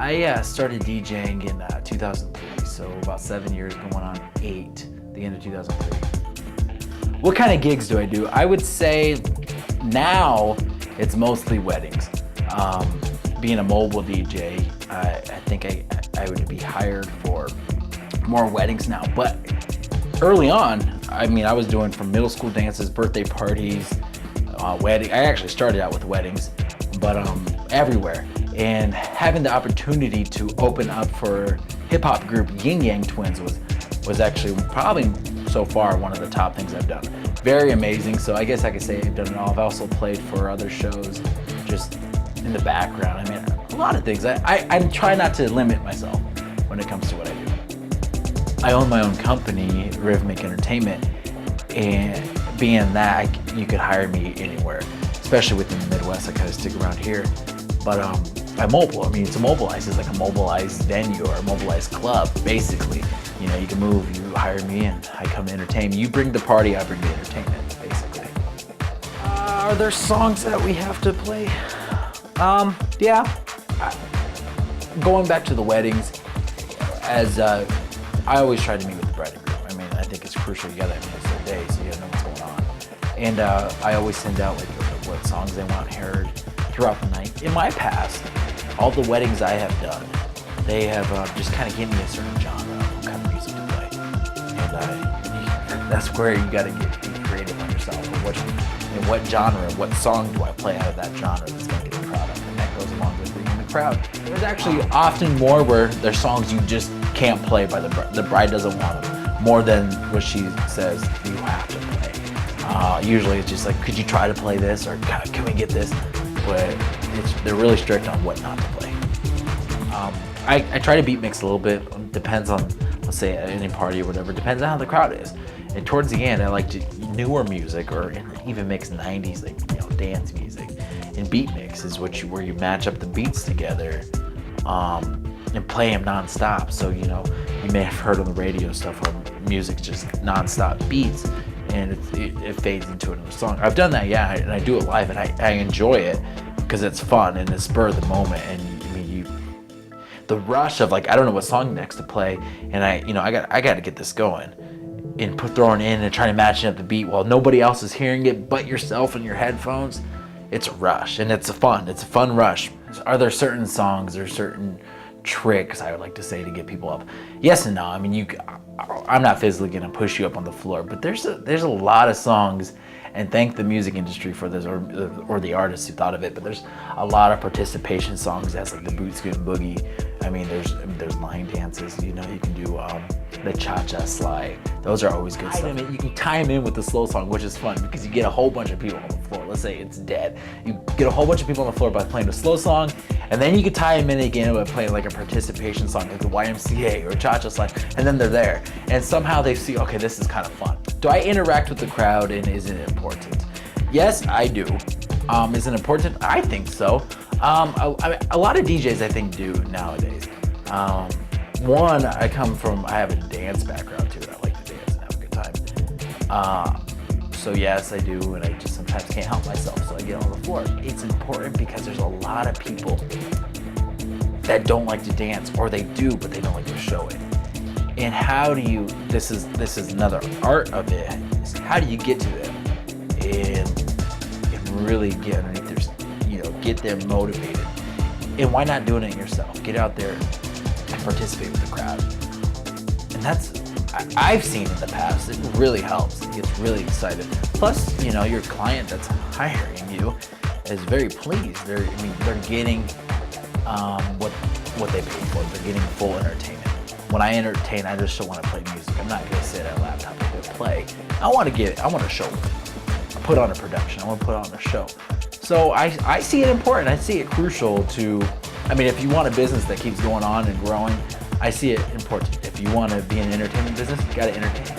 I started DJing in 2003, so about 7 years going on 8, the end of 2003. What kind of gigs do I do? I would say now it's mostly weddings. Being a mobile DJ, I think I would be hired for more weddings now. But early on, I mean, I was doing from middle school dances, birthday parties, wedding. I actually started out with weddings, but everywhere. And having the opportunity to open up for hip hop group Yin Yang Twins was actually probably so far one of the top things I've done. Very amazing. So I guess I could say I've done it all. I've also played for other shows just in the background. I mean, a lot of things. I try not to limit myself when it comes to what I do. I own my own company, Rivera Entertainment, and being that you could hire me anywhere, especially within the Midwest. I kind of stick around here, but I'm mobile. I mean, it's like a mobilized venue or a mobilized club, basically. You know, you can move, you hire me, and I come to entertain. You bring the party, I bring the entertainment, basically. Are there songs that we have to play? Yeah. Going back to the weddings, as I always try to meet with the bride and groom. I mean, I think it's crucial. You gotta meet the day, so you gotta know what's going on. And I always send out like what songs they want heard throughout the night. In my past, all the weddings I have done, they have just kind of given me a certain genre of what kind of music to play. And that's where you gotta be creative on yourself. And what genre, what song do I play out of that genre that's gonna get the crowd up? And that goes along with bringing the crowd. There's actually often more where there's songs you just can't play by the bride doesn't want them, more than what she says you have to play. Usually it's just like, could you try to play this, or can we get this? But they're really strict on what not to play. I try to beat mix a little bit. Depends on, let's say, at any party or whatever. Depends on how the crowd is. And towards the end, I like to newer music, or even mix 90s, like dance music. And beat mix is where you match up the beats together and play them nonstop. So you may have heard on the radio stuff where music's just nonstop beats, and it fades into another song. I've done that, yeah, and I do it live, and I enjoy it because it's fun and it's spur of the moment. And the rush of like, I don't know what song next to play, and I got to get this going, and throwing in and trying to match up the beat while nobody else is hearing it but yourself and your headphones. It's a rush, and it's a fun rush. Are there certain songs or certain tricks I would like to say to get people up? Yes and no. I mean, I'm not physically gonna push you up on the floor, but there's a lot of songs, and thank the music industry for this, or the artists who thought of it. But there's a lot of participation songs that's like the boot scoot and boogie. I mean, there's line dances. You can do the cha-cha slide. Those are always good stuff. You can tie them in with the slow song, which is fun because you get a whole bunch of people on the floor. Let's say it's dead. You get a whole bunch of people on the floor by playing a slow song, and then you can tie them in again by playing like a participation song, like the YMCA or cha-cha slide, and then they're there. And somehow they see, okay, this is kind of fun. Do I interact with the crowd, and is it important? Yes, I do. Is it important? I think so. A lot of DJs I think do nowadays. One, I have a dance background too, and I like to dance and have a good time. So yes, I do, and I just sometimes can't help myself, so I get on the floor. It's important because there's a lot of people that don't like to dance, or they do, but they don't like to show it. And how do you, this is another art of it, is how do you get to them and really get underneath their, get them motivated? And why not doing it yourself? Get out there and participate with the crowd. And I've seen in the past, it really helps. It gets really excited. Plus, your client that's hiring you is very pleased. They're getting what they paid for. They're getting full entertainment. When I entertain, I just don't want to play music. I'm not going to sit at a laptop and go play. I want to show, put on a production. I want to put on a show. So I see it important. I see it crucial to, if you want a business that keeps going on and growing, I see it important. If you want to be in an entertainment business, you got to entertain.